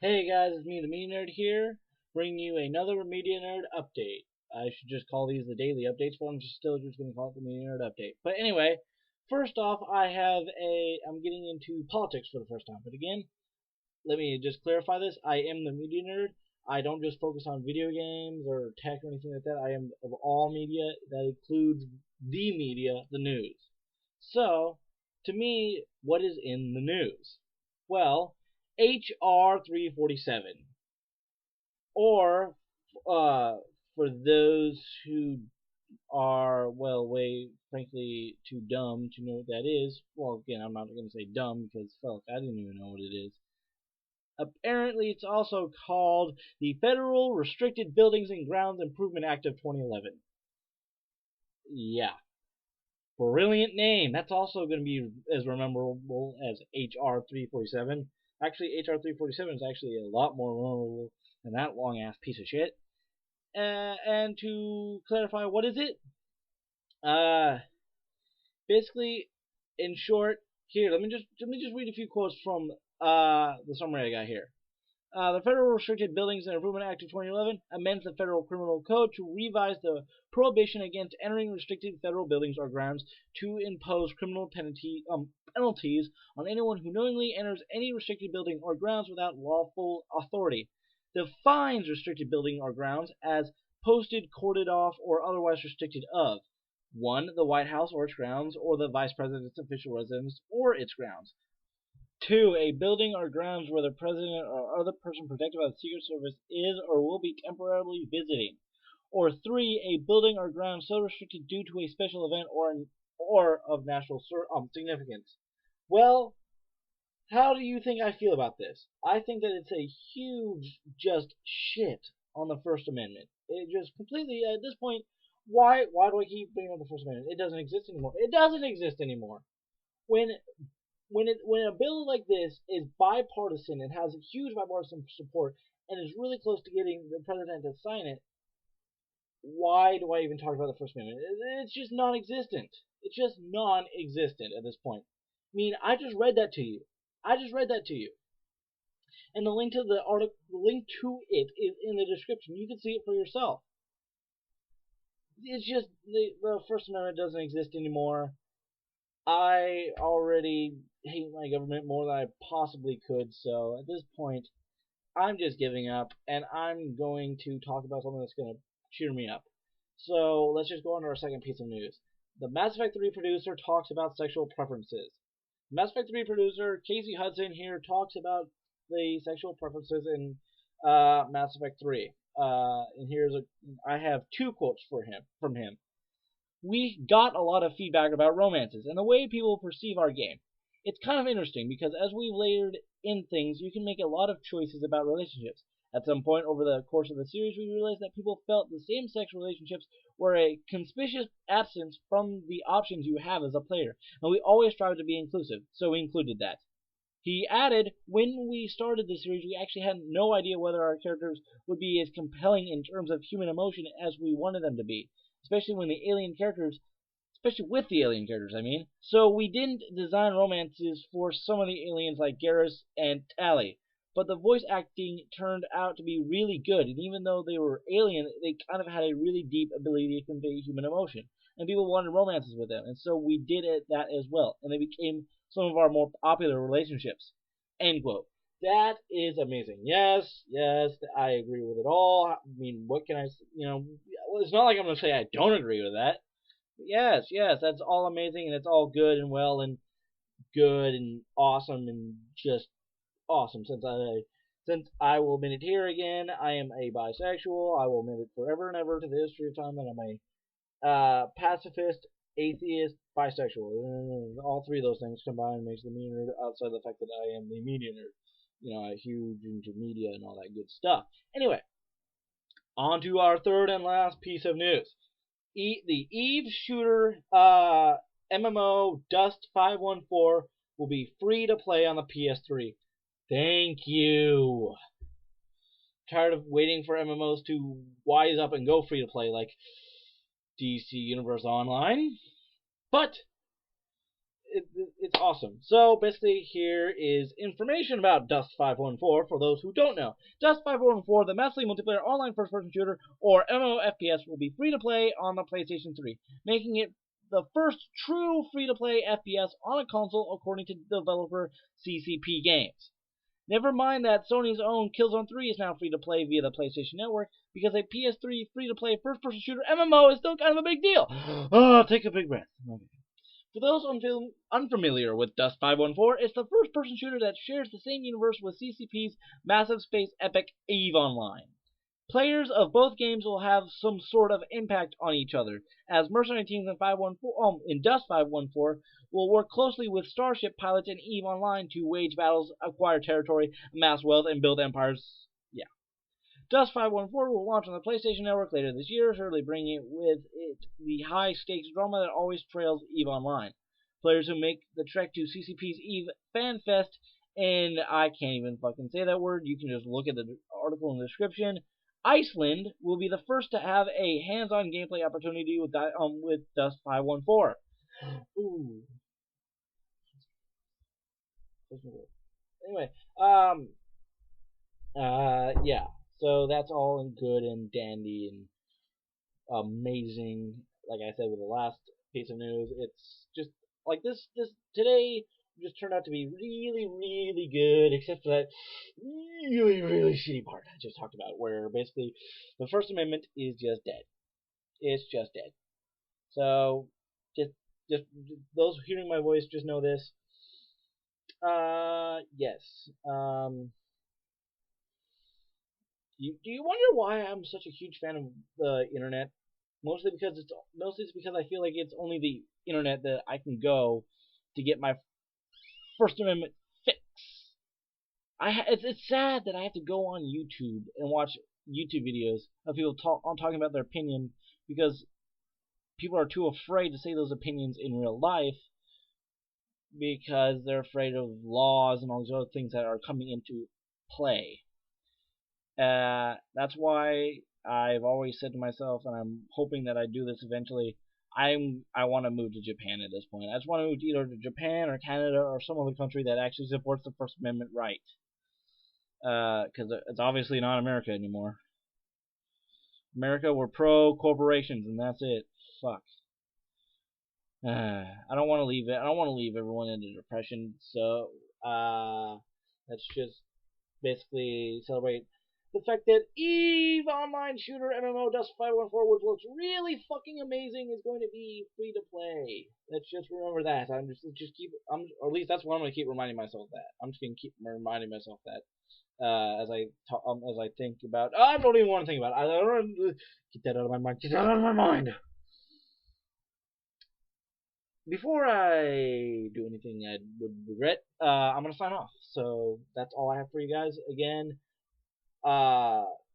Hey guys, it's me, the Media Nerd here, bringing you another Media Nerd update. I should just call these the daily updates, but I'm still just going to call it the Media Nerd update. But anyway, first off, I'm getting into politics for the first time. But again, let me just clarify this. I am the Media Nerd. I don't just focus on video games or tech or anything like that. I am of all media. That includes the media, the news. So, to me, what is in the news? Well, HR 347, or for those who are, well, way frankly too dumb to know what that is. Well, again, I'm not going to say dumb because fuck, I didn't even know what it is. Apparently, it's also called the Federal Restricted Buildings and Grounds Improvement Act of 2011. Yeah. Brilliant name. That's also going to be as memorable as HR 347. Actually, HR 347 is actually a lot more memorable than that long ass piece of shit. And to clarify, what is it? Basically, in short, here let me just read a few quotes from the summary I got here. The Federal Restricted Buildings and Improvement Act of 2011 amends the Federal Criminal Code to revise the prohibition against entering restricted federal buildings or grounds to impose criminal penalties on anyone who knowingly enters any restricted building or grounds without lawful authority. Defines restricted building or grounds as posted, cordoned off, or otherwise restricted of 1. The White House or its grounds, or the Vice President's official residence or its grounds. 2. A building or grounds where the President or other person protected by the Secret Service is or will be temporarily visiting. Or 3. A building or ground so restricted due to a special event or of national significance. Well, how do you think I feel about this? I think that it's a huge just shit on the First Amendment. It just completely, at this point, why do I keep bringing up the First Amendment? It doesn't exist anymore. It doesn't exist anymore. When a bill like this is bipartisan and has huge bipartisan support and is really close to getting the president to sign it, why do I even talk about the First Amendment? It's just non-existent. It's just non-existent at this point. I mean, I just read that to you. And the link to the article, the link to it is in the description. You can see it for yourself. It's just the First Amendment doesn't exist anymore. I already hate my government more than I possibly could, so at this point, I'm just giving up, and I'm going to talk about something that's going to cheer me up. So let's just go on to our second piece of news. The Mass Effect 3 producer talks about sexual preferences. Mass Effect 3 producer Casey Hudson here talks about the sexual preferences in Mass Effect 3. And I have two quotes from him. We got a lot of feedback about romances and the way people perceive our game. It's kind of interesting because as we've layered in things, you can make a lot of choices about relationships. At some point over the course of the series, we realized that people felt the same-sex relationships were a conspicuous absence from the options you have as a player, and we always strive to be inclusive, so we included that. He added, when we started the series, we actually had no idea whether our characters would be as compelling in terms of human emotion as we wanted them to be. Especially with the alien characters, I mean. So we didn't design romances for some of the aliens like Garrus and Tali, but the voice acting turned out to be really good, and even though they were alien, they kind of had a really deep ability to convey human emotion, and people wanted romances with them, and so we did that as well, and they became some of our more popular relationships. End quote. That is amazing. Yes, I agree with it all. I mean, what can I, it's not like I'm going to say I don't agree with that. But yes, that's all amazing and it's all good and well and good and awesome and just awesome. Since I will admit it here again, I am a bisexual. I will admit it forever and ever to the history of time that I'm a pacifist, atheist, bisexual. All three of those things combined makes the media nerd outside of the fact that I am the media nerd. Huge into media and all that good stuff. Anyway, on to our third and last piece of news. The Eve shooter MMO Dust 514 will be free to play on the PS3. Thank you. Tired of waiting for MMOs to wise up and go free to play like DC Universe Online. But it's Awesome. So basically here is information about Dust 514 for those who don't know. Dust 514, the massively multiplayer online first-person shooter, or MMOFPS, will be free to play on the PlayStation 3, making it the first true free-to-play FPS on a console according to developer CCP Games. Never mind that Sony's own Killzone 3 is now free to play via the PlayStation Network, because a PS3 free to play first person shooter MMO is still kind of a big deal. Oh, take a big breath. Okay. For those unfamiliar with Dust 514, it's the first person shooter that shares the same universe with CCP's massive space epic EVE Online. Players of both games will have some sort of impact on each other, as mercenary teams in Dust 514 will work closely with starship pilots in EVE Online to wage battles, acquire territory, amass wealth, and build empires. Yeah. Dust 514 will launch on the PlayStation Network later this year, surely bringing with it the high-stakes drama that always trails EVE Online. Players who make the trek to CCP's EVE Fan Fest, and I can't even fucking say that word, you can just look at the article in the description, Iceland will be the first to have a hands-on gameplay opportunity with Dust 514. Ooh. Anyway, yeah. So that's all good and dandy and amazing. Like I said with the last piece of news, it's just like this today just turned out to be really, really good, except for that really, really shitty part I just talked about, where basically the First Amendment is just dead. It's just dead. So just those hearing my voice just know this. Yes. Do you wonder why I'm such a huge fan of the internet? Mostly because I feel like it's only the internet that I can go to get my First Amendment fix. It's sad that I have to go on YouTube and watch YouTube videos of people talking about their opinion, because people are too afraid to say those opinions in real life because they're afraid of laws and all these other things that are coming into play. That's why I've always said to myself, and I'm hoping that I do this eventually, I want to move to Japan at this point. I just want to move either to Japan or Canada or some other country that actually supports the First Amendment right. Because it's obviously not America anymore. America, we're pro-corporations, and that's it. Fuck. I don't want to leave it. I don't want to leave everyone into depression, so let's just basically celebrate the fact that EVE Online Shooter MMO Dust 514, which looks really fucking amazing, is going to be free to play. Let's just remember that. Or at least that's what I'm going to keep reminding myself that. I'm just going to keep reminding myself that as I think about. I don't even want to think about it. I don't get that out of my mind. Get that out of my mind. Before I do anything I would regret, I'm going to sign off. So that's all I have for you guys. Again,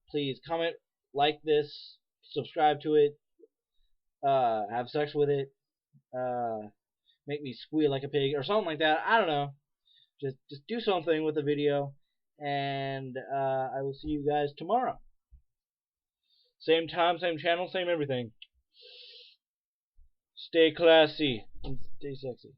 please comment, like this, subscribe to it, have sex with it, make me squeal like a pig, or something like that. I don't know. Just do something with the video, and I will see you guys tomorrow. Same time, same channel, same everything. Stay classy and stay sexy.